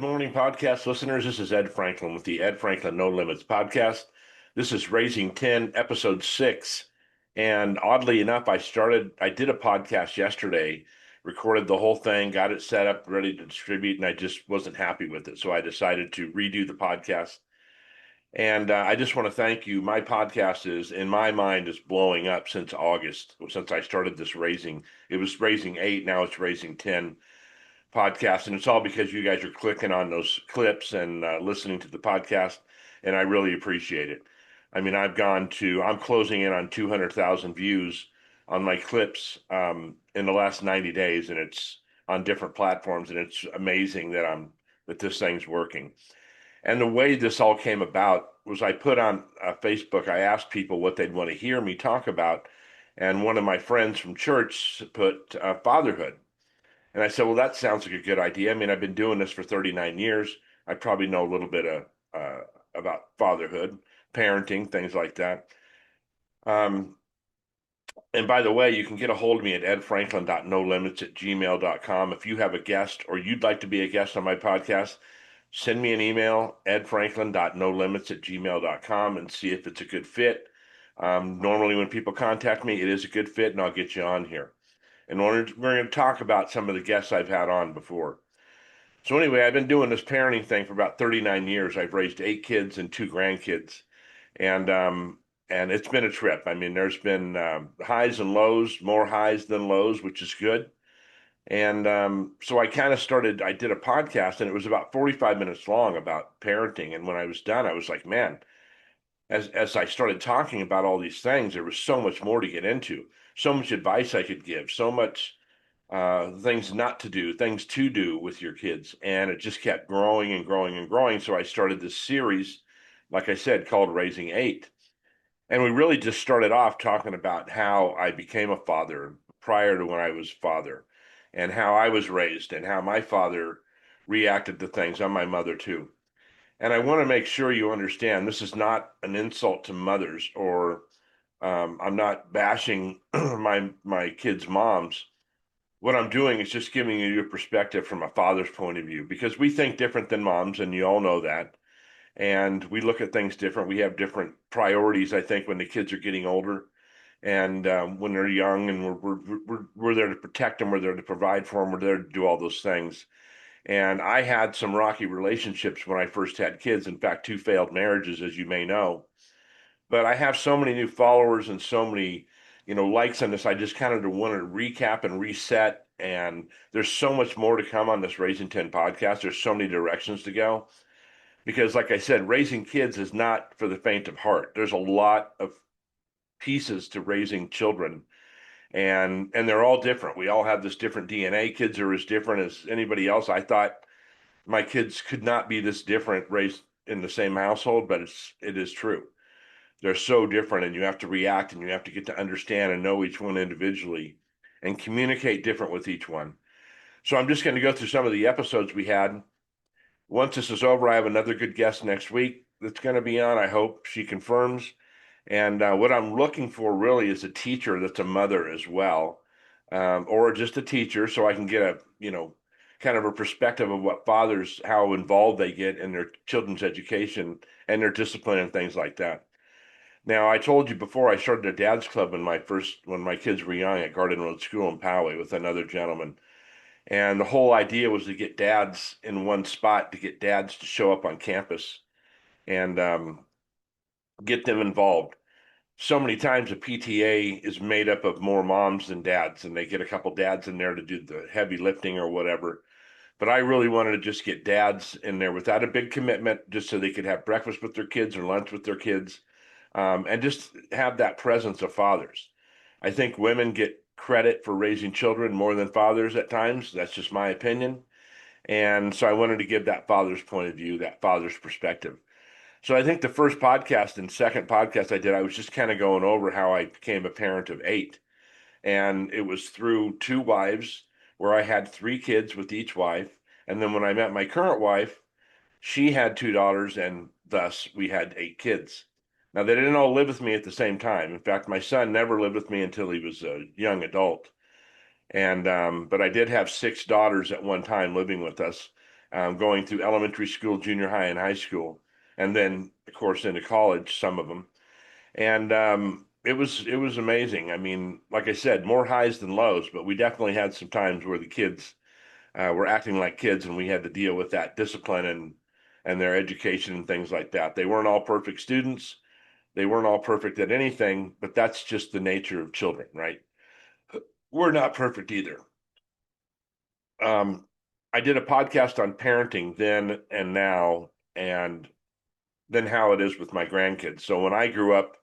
Good morning, podcast listeners. This is Ed Franklin with the Ed Franklin No Limits podcast. This is Raising 10, episode 6. And oddly enough, I did a podcast yesterday, recorded the whole thing, got it set up, ready to distribute, and I just wasn't happy with it. So I decided to redo the podcast. And I just want to thank you. My podcast in my mind, is blowing up since August, since I started this raising. It was raising 8, now it's raising 10 podcast, and it's all because you guys are clicking on those clips and listening to the podcast, and I really appreciate it. I mean, I'm closing in on 200,000 views on my clips in the last 90 days, and it's on different platforms, and it's amazing that this thing's working. And the way this all came about was I put on Facebook, I asked people what they'd want to hear me talk about, and one of my friends from church put fatherhood. And I said, well, that sounds like a good idea. I mean, I've been doing this for 39 years. I probably know a little bit about fatherhood, parenting, things like that. Um, and by the way, you can get a hold of me at edfranklin.nolimits@gmail.com. If you have a guest or you'd like to be a guest on my podcast, send me an email, edfranklin.nolimits@gmail.com, and see if it's a good fit. Normally, when people contact me, it is a good fit, and I'll get you on here. We're going to talk about some of the guests I've had on before. So anyway, I've been doing this parenting thing for about 39 years. I've raised 8 kids and 2 grandkids, and um, and it's been a trip. I mean, there's been highs and lows, more highs than lows, which is good. And so I kind of started. I did a podcast, and it was about 45 minutes long about parenting. And when I was done, I was like, man, as I started talking about all these things, there was so much more to get into, so much advice I could give, so much things not to do, things to do with your kids. And it just kept growing and growing and growing. So I started this series, like I said, called Raising 8. And we really just started off talking about how I became a father prior to when I was father, and how I was raised, and how my father reacted to things, on my mother too. And I want to make sure you understand this is not an insult to mothers, or I'm not bashing my kids' moms. What I'm doing is just giving you your perspective from a father's point of view, because we think different than moms, and you all know that. And we look at things different. We have different priorities, I think, when the kids are getting older, and when they're young, and we're there to protect them, we're there to provide for them, we're there to do all those things. And I had some rocky relationships when I first had kids. In fact, 2 failed marriages, as you may know. But I have so many new followers and so many, likes on this. I just kind of want to recap and reset. And there's so much more to come on this Raising 10 podcast. There's so many directions to go. Because, like I said, raising kids is not for the faint of heart. There's a lot of pieces to raising children, and they're all different. We all have this different DNA. Kids are as different as anybody else. I thought my kids could not be this different raised in the same household, but it is true. They're so different, and you have to react, and you have to get to understand and know each one individually and communicate different with each one. So I'm just going to go through some of the episodes we had. Once this is over, I have another good guest next week that's going to be on. I hope she confirms. And what I'm looking for really is a teacher that's a mother as well, or just a teacher, so I can get kind of a perspective of what fathers, how involved they get in their children's education and their discipline and things like that. Now, I told you before, I started a dad's club when my kids were young, at Garden Road School in Poway with another gentleman. And the whole idea was to get dads in one spot, to get dads to show up on campus and get them involved. So many times a PTA is made up of more moms than dads, and they get a couple dads in there to do the heavy lifting or whatever. But I really wanted to just get dads in there without a big commitment, just so they could have breakfast with their kids or lunch with their kids, and just have that presence of fathers. I think women get credit for raising children more than fathers at times. That's just my opinion. And so I wanted to give that father's point of view, that father's perspective. So I think the first podcast and second podcast I did, I was just kind of going over how I became a parent of 8. And it was through 2 wives, where I had 3 kids with each wife. And then when I met my current wife, she had 2 daughters, and thus we had 8 kids. Now, they didn't all live with me at the same time. In fact, my son never lived with me until he was a young adult. And but I did have 6 daughters at one time living with us, going through elementary school, junior high, and high school, and then of course into college, some of them. And it was amazing. I mean, like I said, more highs than lows, but we definitely had some times where the kids were acting like kids, and we had to deal with that discipline and their education and things like that. They weren't all perfect students. They weren't all perfect at anything, but that's just the nature of children, right? We're not perfect either. Um, I did a podcast on parenting then and now, and then how it is with my grandkids. So when I grew up,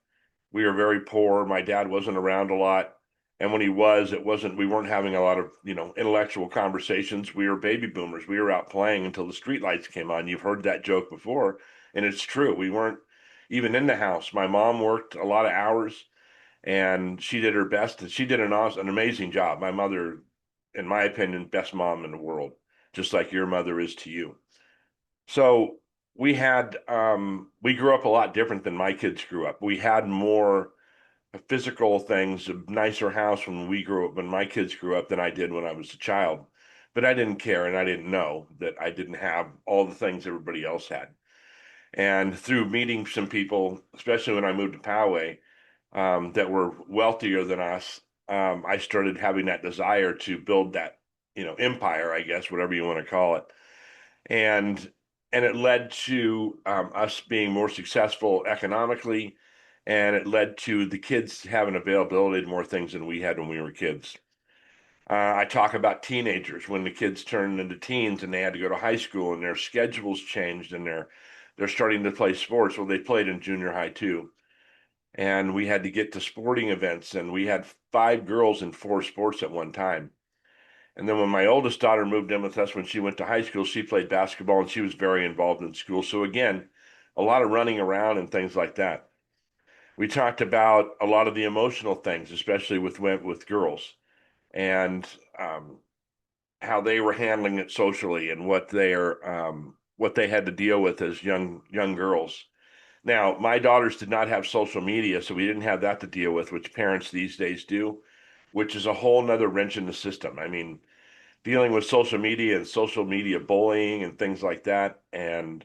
we were very poor. My dad wasn't around a lot. And when he was, we weren't having a lot of, intellectual conversations. We were baby boomers. We were out playing until the street lights came on. You've heard that joke before, and it's true. We weren't even in the house. My mom worked a lot of hours and she did her best and she did an amazing job. My mother, in my opinion, best mom in the world, just like your mother is to you. So we grew up a lot different than my kids grew up. We had more physical things, a nicer house when my kids grew up than I did when I was a child. But I didn't care and I didn't know that I didn't have all the things everybody else had. And through meeting some people, especially when I moved to Poway, that were wealthier than us, I started having that desire to build that, empire, I guess, whatever you want to call it. And it led to us being more successful economically, and it led to the kids having availability to more things than we had when we were kids. I talk about teenagers when the kids turned into teens and they had to go to high school and their schedules changed and they're starting to play sports. Well, they played in junior high too, and we had to get to sporting events, and we had 5 girls in 4 sports at one time. And then when my oldest daughter moved in with us when she went to high school, she played basketball and she was very involved in school. So again, a lot of running around and things like that. We talked about a lot of the emotional things, especially with girls, and um, how they were handling it socially and what they had to deal with as young girls. Now, my daughters did not have social media, so we didn't have that to deal with, which parents these days do, which is a whole nother wrench in the system. I mean, dealing with social media and social media bullying and things like that. And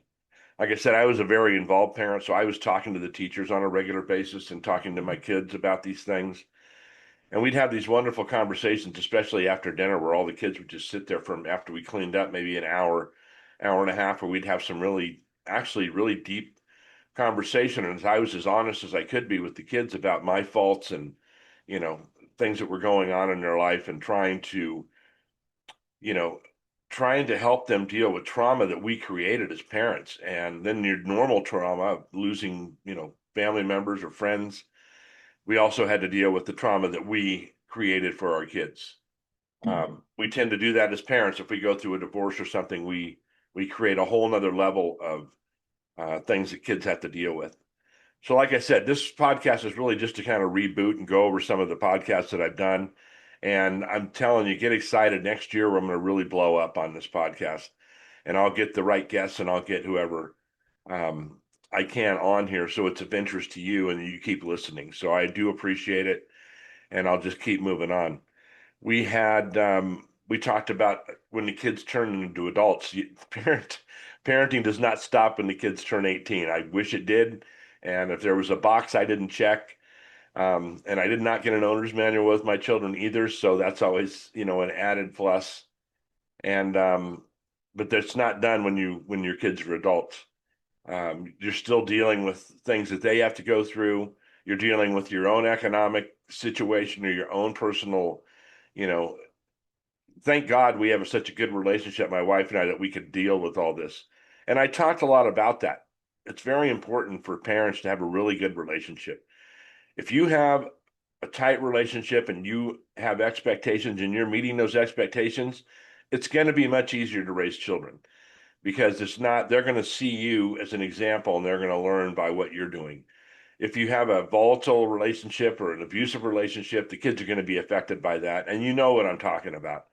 like I said, I was a very involved parent, so I was talking to the teachers on a regular basis and talking to my kids about these things. And we'd have these wonderful conversations, especially after dinner, where all the kids would just sit there from after we cleaned up, maybe an hour, hour and a half, where we'd have some actually really deep conversation. And I was as honest as I could be with the kids about my faults and, you know, things that were going on in their life and you know, trying to help them deal with trauma that we created as parents. And then your normal trauma, losing, family members or friends. We also had to deal with the trauma that we created for our kids. We tend to do that as parents. If we go through a divorce or something, we create a whole nother level of things that kids have to deal with. So, like I said, this podcast is really just to kind of reboot and go over some of the podcasts that I've done. And I'm telling you, get excited. Next year, I'm going to really blow up on this podcast. And I'll get the right guests and I'll get whoever um, I can on here. So it's of interest to you and you keep listening. So I do appreciate it. And I'll just keep moving on. We talked about when the kids turn into adults. Parenting does not stop when the kids turn 18. I wish it did. And if there was a box I didn't check, and I did not get an owner's manual with my children either, so that's always, an added plus. And but that's not done when your kids are adults. You're still dealing with things that they have to go through. You're dealing with your own economic situation or your own personal, you know, thank God we have such a good relationship, my wife and I, that we could deal with all this. And I talked a lot about that. It's very important for parents to have a really good relationship. If you have a tight relationship and you have expectations and you're meeting those expectations, it's going to be much easier to raise children because they're going to see you as an example and they're going to learn by what you're doing. If you have a volatile relationship or an abusive relationship, the kids are going to be affected by that. And you know what I'm talking about.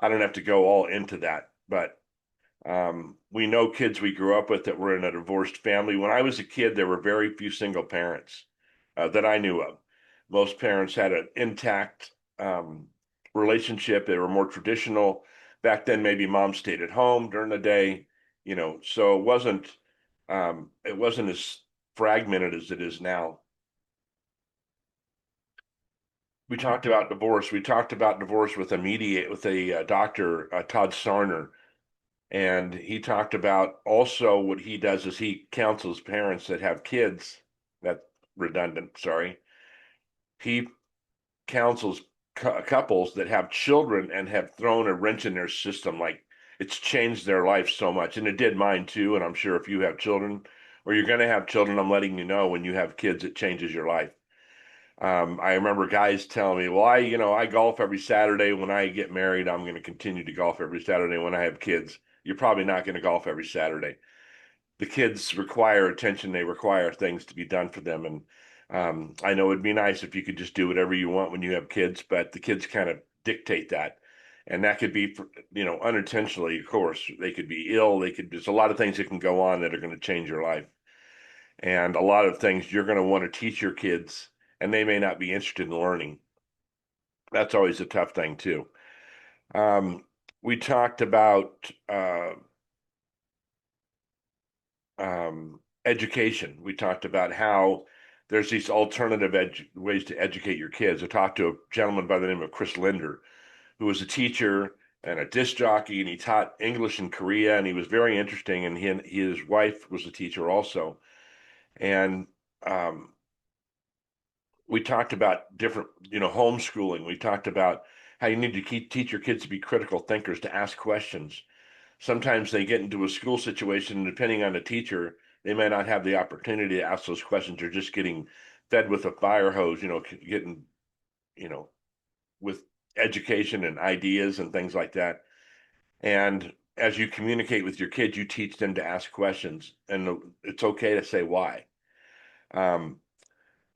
I don't have to go all into that, but we know kids we grew up with that were in a divorced family. When I was a kid, there were very few single parents that I knew of. Most parents had an intact relationship. They were more traditional Back then, maybe mom stayed at home during the day, so it wasn't as fragmented as it is now. We talked about divorce. We talked about divorce with a doctor, Todd Sarner, and he talked about also what he does is he counsels parents that have kids. That's redundant, sorry. He counsels couples that have children and have thrown a wrench in their system. Like it's changed their life so much. And it did mine too. And I'm sure if you have children or you're going to have children, I'm letting you know when you have kids, it changes your life. I remember guys telling me, well, I golf every Saturday. When I get married, I'm going to continue to golf every Saturday. When I have kids, you're probably not going to golf every Saturday. The kids require attention. They require things to be done for them. And I know it'd be nice if you could just do whatever you want when you have kids, but the kids kind of dictate that. And that could be, unintentionally, of course. They could be ill. There's a lot of things that can go on that are going to change your life. And a lot of things you're going to want to teach your kids, and they may not be interested in learning. That's always a tough thing, too. Um, we talked about education. We talked about how there's these alternative ways to educate your kids. I talked to a gentleman by the name of Chris Linder, who was a teacher and a disc jockey, and he taught English in Korea, and he was very interesting. And his wife was a teacher also. And we talked about different, homeschooling. We talked about how you need to teach your kids to be critical thinkers, to ask questions. Sometimes they get into a school situation, and depending on the teacher, they may not have the opportunity to ask those questions. They're just getting fed with a fire hose, getting, you know, with education and ideas and things like that. And as you communicate with your kids, you teach them to ask questions, and it's okay to say why. Um,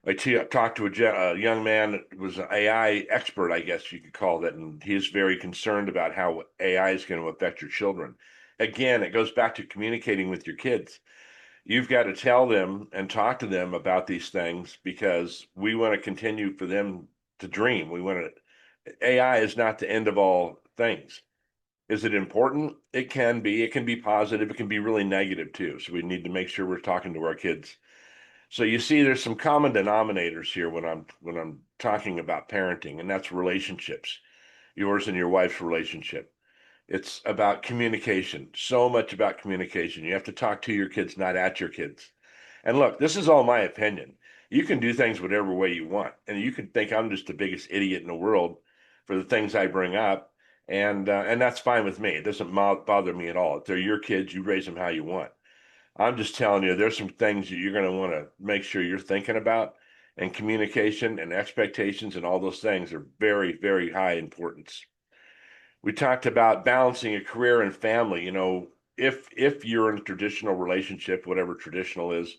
I talked to a young man that was an AI expert, I guess you could call that, and he's very concerned about how AI is going to affect your children. Again, it goes back to communicating with your kids. You've got to tell them and talk to them about these things because we want to continue for them to dream. AI is not the end of all things. Is it important? It can be. It can be positive. It can be really negative too. So we need to make sure we're talking to our kids. So you see, there's some common denominators here when I'm talking about parenting, and that's relationships, yours and your wife's relationship. It's about communication, so much about communication. You have to talk to your kids, not at your kids. And look, this is all my opinion. You can do things whatever way you want, and you can think I'm just the biggest idiot in the world for the things I bring up, and that's fine with me. It doesn't bother me at all. If they're your kids, you raise them how you want. I'm just telling you, there's some things that you're going to want to make sure you're thinking about, and communication and expectations and all those things are very, very high importance. We talked about balancing a career and family. If you're in a traditional relationship, whatever traditional is,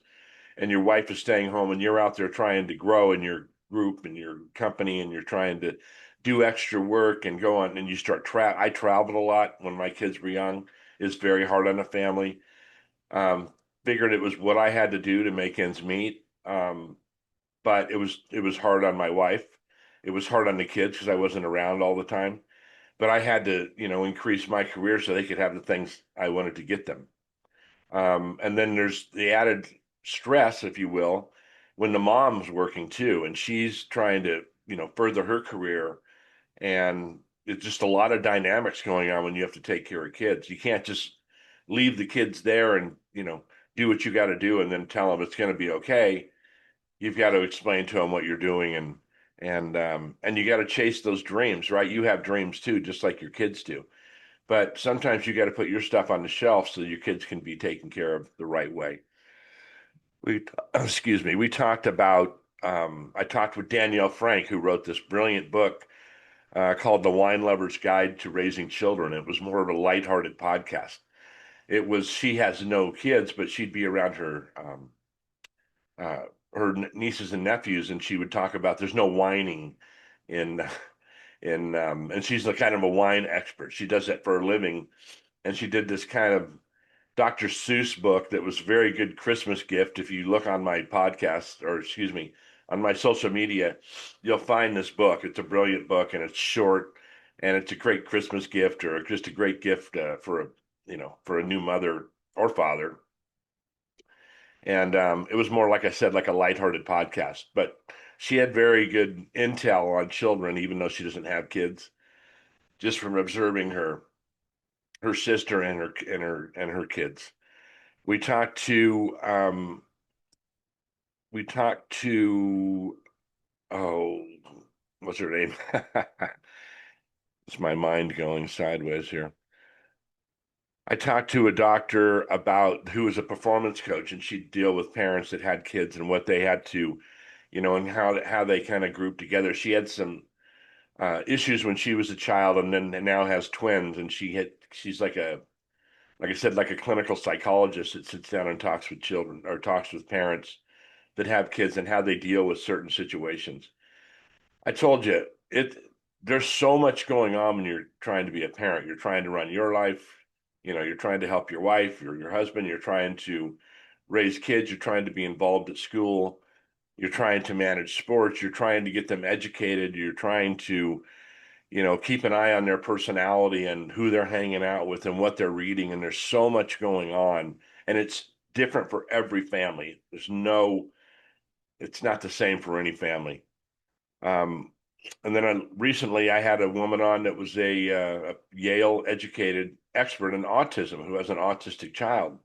and your wife is staying home and you're out there trying to grow in your group and your company and you're trying to do extra work and go on and you start I traveled a lot when my kids were young. It's very hard on a family. Um, Figured it was what I had to do to make ends meet. But it was hard on my wife. It was hard on the kids because I wasn't around all the time. But I had to, increase my career so they could have the things I wanted to get them. And then there's the added stress, if you will, when the mom's working too, and she's trying to, further her career. And it's just a lot of dynamics going on when you have to take care of kids. You can't just leave the kids there and, do what you got to do and then tell them it's going to be okay. You've got to explain to them what you're doing and you got to chase those dreams, right? You have dreams too, just like your kids do. But sometimes you got to put your stuff on the shelf so your kids can be taken care of the right way. Excuse me, we talked about, I talked with Danielle Frank, who wrote this brilliant book called The Wine Lover's Guide to Raising Children. It was more of a lighthearted podcast. She has no kids, but she'd be around her nieces and nephews, and she would talk about there's no whining in and she's the kind of a wine expert. She does that for a living, and she did this kind of Dr. Seuss book that was a very good Christmas gift. If you look on my podcast, or excuse me, on my social media, you'll find this book. It's a brilliant book, and it's short, and it's a great Christmas gift or just a great gift for a new mother or father. And it was more, like I said, like a lighthearted podcast. But she had very good intel on children, even though she doesn't have kids, just from observing her sister and her kids. We talked to we talked to oh, what's her name? It's my mind going sideways here. I talked to a doctor about who was a performance coach, and she'd deal with parents that had kids and what they had to, and how they kind of grouped together. She had some issues when she was a child, and then now has twins, and she's like I said, like a clinical psychologist that sits down and talks with children or talks with parents that have kids and how they deal with certain situations. I told you there's so much going on when you're trying to be a parent. You're trying to run your life, you're trying to help your wife, your husband, you're trying to raise kids, you're trying to be involved at school, you're trying to manage sports, you're trying to get them educated, you're trying to, keep an eye on their personality and who they're hanging out with and what they're reading. And there's so much going on, and it's different for every family. It's not the same for any family. Um, and then recently I had a woman on that was a Yale educated expert in autism who has an autistic child.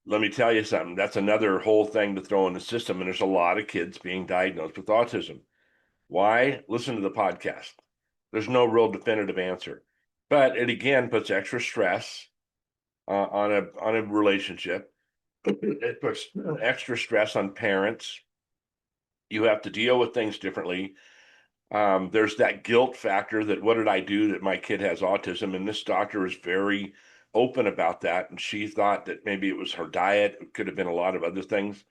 Let me tell you something. That's another whole thing to throw in the system. And there's a lot of kids being diagnosed with autism. Why? Listen to the podcast. There's no real definitive answer, but it again puts extra stress on a relationship. It puts extra stress on parents. You have to deal with things differently. There's that guilt factor that what did I do that my kid has autism? And this doctor is very open about that. And she thought that maybe it was her diet. It could have been a lot of other things.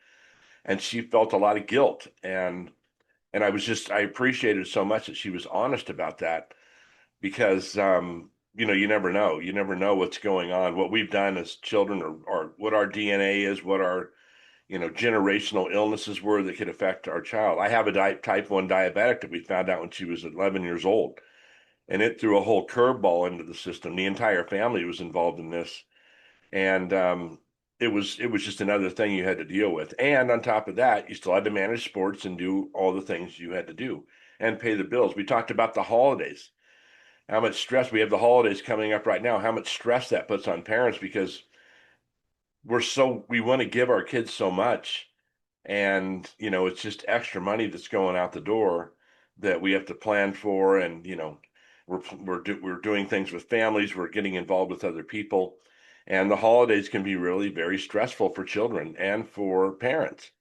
And she felt a lot of guilt. And I appreciated so much that she was honest about that because, you never know. You never know what's going on. What we've done as children or what our DNA is, what our generational illnesses were that could affect our child. I have a type 1 diabetic that we found out when she was 11 years old, and it threw a whole curveball into the system. The entire family was involved in this, and it was just another thing you had to deal with. And on top of that, you still had to manage sports and do all the things you had to do and pay the bills. We talked about the holidays, how much stress we have the holidays coming up right now, how much stress that puts on parents because we want to give our kids so much, and it's just extra money that's going out the door that we have to plan for. And we're doing things with families, we're getting involved with other people, and the holidays can be really very stressful for children and for parents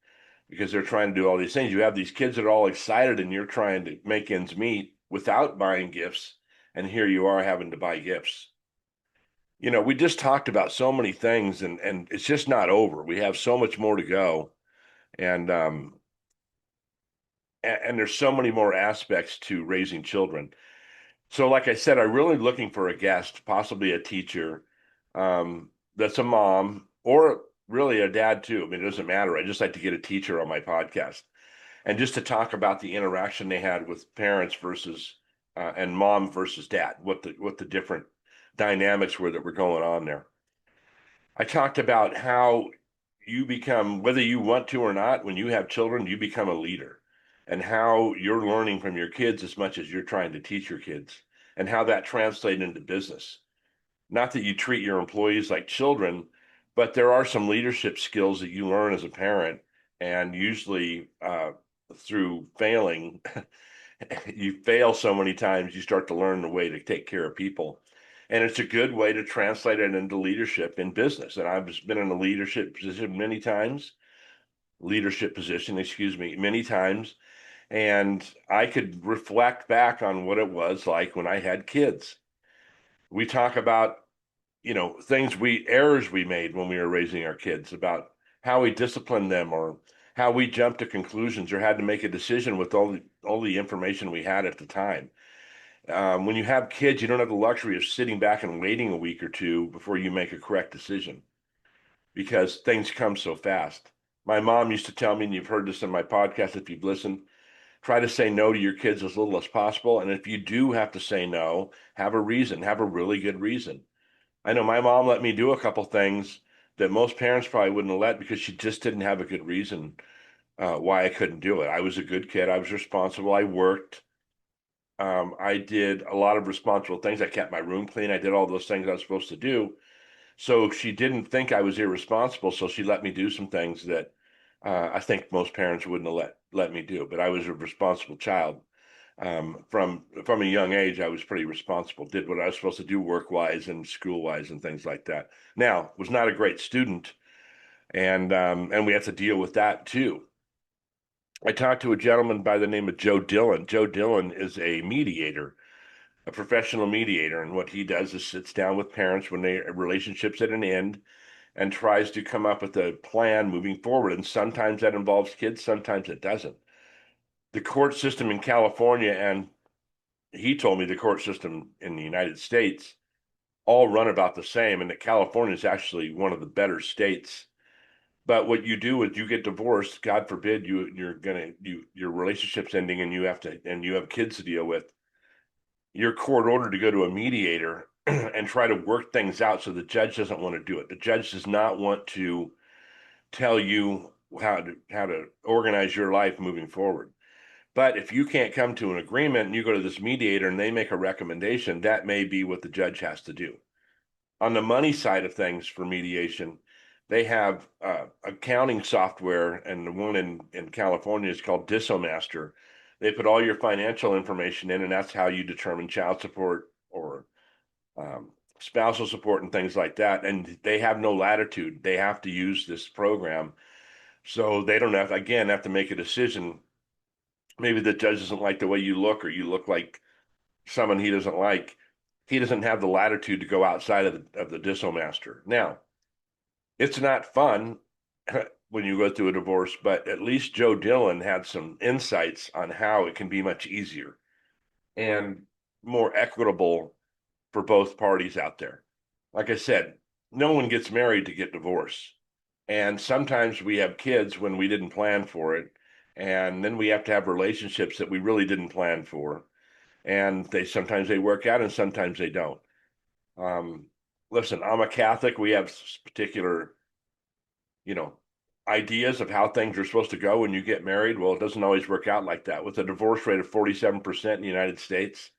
because they're trying to do all these things. You have these kids that are all excited and you're trying to make ends meet without buying gifts, and here you are having to buy gifts. We just talked about so many things, and it's just not over. We have so much more to go. And there's so many more aspects to raising children. So, like I said, I'm really looking for a guest, possibly a teacher, that's a mom or really a dad too. I mean, it doesn't matter. I just like to get a teacher on my podcast and just to talk about the interaction they had with parents versus and mom versus dad, what the different dynamics were that were going on there. I talked about how you become, whether you want to or not, when you have children, you become a leader, and how you're learning from your kids as much as you're trying to teach your kids, and how that translates into business. Not that you treat your employees like children, but there are some leadership skills that you learn as a parent, and usually through failing, you fail so many times, you start to learn the way to take care of people. And it's a good way to translate it into leadership in business. And I've been in a leadership position, excuse me, many times. And I could reflect back on what it was like when I had kids. We talk about, errors we made when we were raising our kids, about how we disciplined them or how we jumped to conclusions or had to make a decision with all the information we had at the time. When you have kids, you don't have the luxury of sitting back and waiting a week or two before you make a correct decision because things come so fast. My mom used to tell me, and you've heard this in my podcast if you've listened, Try to say no to your kids as little as possible. And if you do have to say no, have a reason, have a really good reason. I know my mom let me do a couple things that most parents probably wouldn't have let because she just didn't have a good reason why I couldn't do it. I was a good kid. I was responsible. I worked. I did a lot of responsible things. I kept my room clean. I did all those things I was supposed to do. So she didn't think I was irresponsible. So she let me do some things that I think most parents wouldn't have let me do. But I was a responsible child. From a young age, I was pretty responsible. Did what I was supposed to do work wise and school wise and things like that. Now, was not a great student, and we have to deal with that too. I talked to a gentleman by the name of Joe Dillon. Joe Dillon is a mediator, a professional mediator, and what he does is sits down with parents when their relationships at an end and tries to come up with a plan moving forward. And sometimes that involves kids, sometimes it doesn't. The court system in California, and he told me the court system in the United States, all run about the same, and that California is actually one of the better states. But what you do is you get divorced, God forbid your relationship's ending and you have kids to deal with. You're court ordered to go to a mediator and try to work things out so the judge doesn't want to do it. The judge does not want to tell you how to organize your life moving forward. But if you can't come to an agreement and you go to this mediator and they make a recommendation, that may be what the judge has to do. On the money side of things for mediation, they have accounting software, and the one in California is called Disomaster. They put all your financial information in, and that's how you determine child support or um, spousal support and things like that. And they have no latitude. They have to use this program. So they don't have to make a decision. Maybe the judge doesn't like the way you look, or you look like someone he doesn't like. He doesn't have the latitude to go outside of the Disomaster. Now, it's not fun when you go through a divorce, but at least Joe Dillon had some insights on how it can be much easier and more equitable for both parties out there. Like I said, no one gets married to get divorced. And sometimes we have kids when we didn't plan for it. And then we have to have relationships that we really didn't plan for. And sometimes they work out and sometimes they don't. Um, Listen, I'm a Catholic. We have particular, you know, ideas of how things are supposed to go when you get married. Well, it doesn't always work out like that. With a divorce rate of 47% in the United States,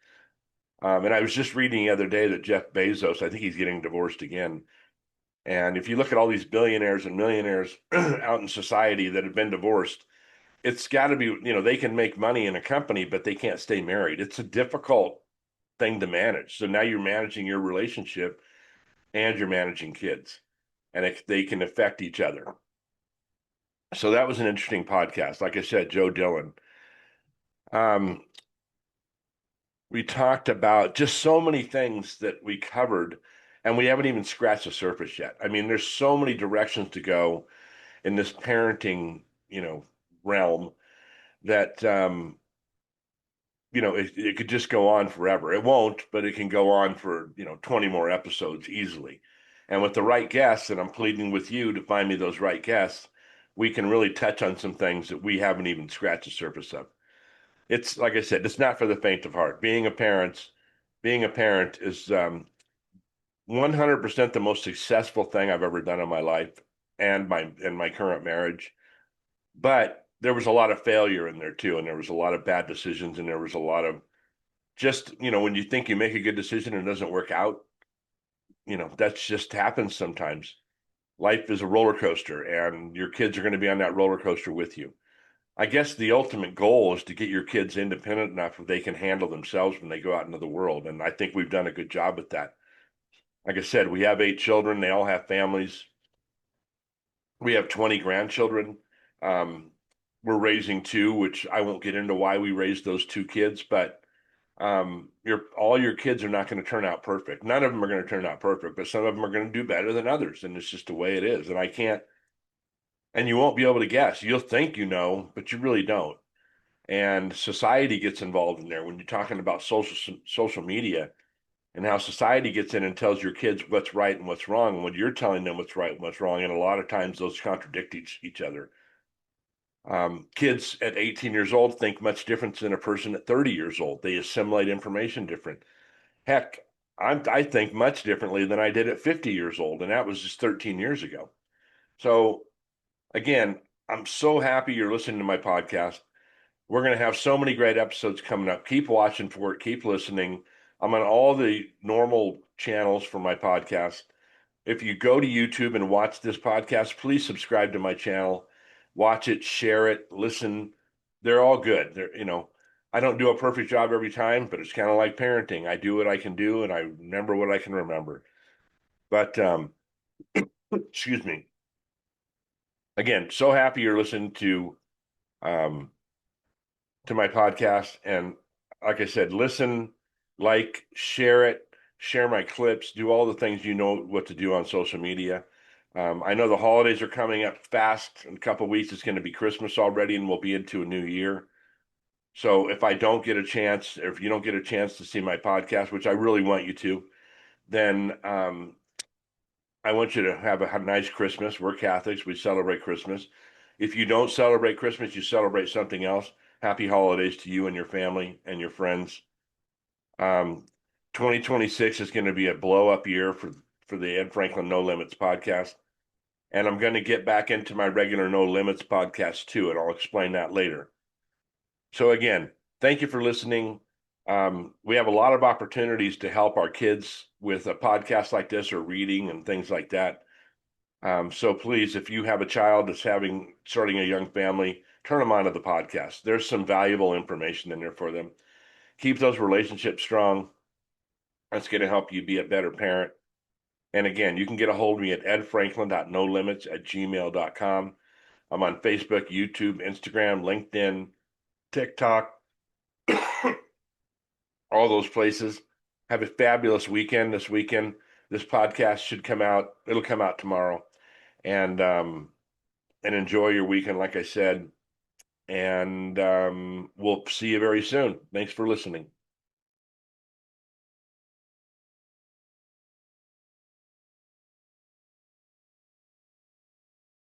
and I was just reading the other day that Jeff Bezos, I think he's getting divorced again. And if you look at all these billionaires and millionaires out in society that have been divorced, it's got to be, they can make money in a company, but they can't stay married. It's a difficult thing to manage. So now you're managing your relationship and you're managing kids, and they can affect each other. So that was an interesting podcast. Like I said, Joe Dillon. Um, we talked about just so many things that we covered, and we haven't even scratched the surface yet. I mean, there's so many directions to go in this parenting, realm that it could just go on forever. It won't, but it can go on for 20 more episodes easily. And with the right guests, and I'm pleading with you to find me those right guests, we can really touch on some things that we haven't even scratched the surface of. It's like I said, it's not for the faint of heart. Being a parent is 100% the most successful thing I've ever done in my life and my current marriage. But there was a lot of failure in there too, and there was a lot of bad decisions, and there was a lot of just, when you think you make a good decision and it doesn't work out, that's just happens sometimes. Life is a roller coaster, and your kids are going to be on that roller coaster with you. I guess the ultimate goal is to get your kids independent enough that they can handle themselves when they go out into the world. And I think we've done a good job with that. Like I said, we have 8 children. They all have families. We have 20 grandchildren. Um, we're raising two, which I won't get into why we raised those two kids, but all your kids are not going to turn out perfect. None of them are going to turn out perfect, but some of them are going to do better than others. And it's just the way it is. And you won't be able to guess. You'll think you know, but you really don't. And society gets involved in there when you're talking about social media and how society gets in and tells your kids what's right and what's wrong, and when you're telling them what's right and what's wrong. And a lot of times those contradict each other. Kids at 18 years old think much different than a person at 30 years old. They assimilate information different. Heck, I think much differently than I did at 50 years old, and that was just 13 years ago. So again, I'm so happy you're listening to my podcast. We're going to have so many great episodes coming up. Keep watching for it. Keep listening. I'm on all the normal channels for my podcast. If you go to YouTube and watch this podcast, please subscribe to my channel. Watch it, share it, listen. They're all good. I don't do a perfect job every time, but it's kind of like parenting. I do what I can do and I remember what I can remember. But excuse me. Again, so happy you're listening um, to my podcast. And like I said, listen, like, share it, share my clips, do all the things you know what to do on social media. I know the holidays are coming up fast. In a couple of weeks, it's going to be Christmas already, and we'll be into a new year. So if I don't get a chance, or if you don't get a chance to see my podcast, which I really want you to, then I want you to have a nice Christmas. We're Catholics. We celebrate Christmas. If you don't celebrate Christmas, you celebrate something else. Happy holidays to you and your family and your friends. Um, 2026 is going to be a blow up year for the Ed Franklin No Limits podcast. And I'm going to get back into my regular No Limits podcast too, and I'll explain that later. So again, thank you for listening. We have a lot of opportunities to help our kids with a podcast like this or reading and things like that. So please, if you have a child that's starting a young family, turn them onto the podcast. There's some valuable information in there for them. Keep those relationships strong. That's going to help you be a better parent. And again, you can get a hold of me at edfranklin.nolimits@gmail.com. I'm on Facebook, YouTube, Instagram, LinkedIn, TikTok, all those places. Have a fabulous weekend this weekend. This podcast should come out. It'll come out tomorrow. And enjoy your weekend, like I said. And we'll see you very soon. Thanks for listening.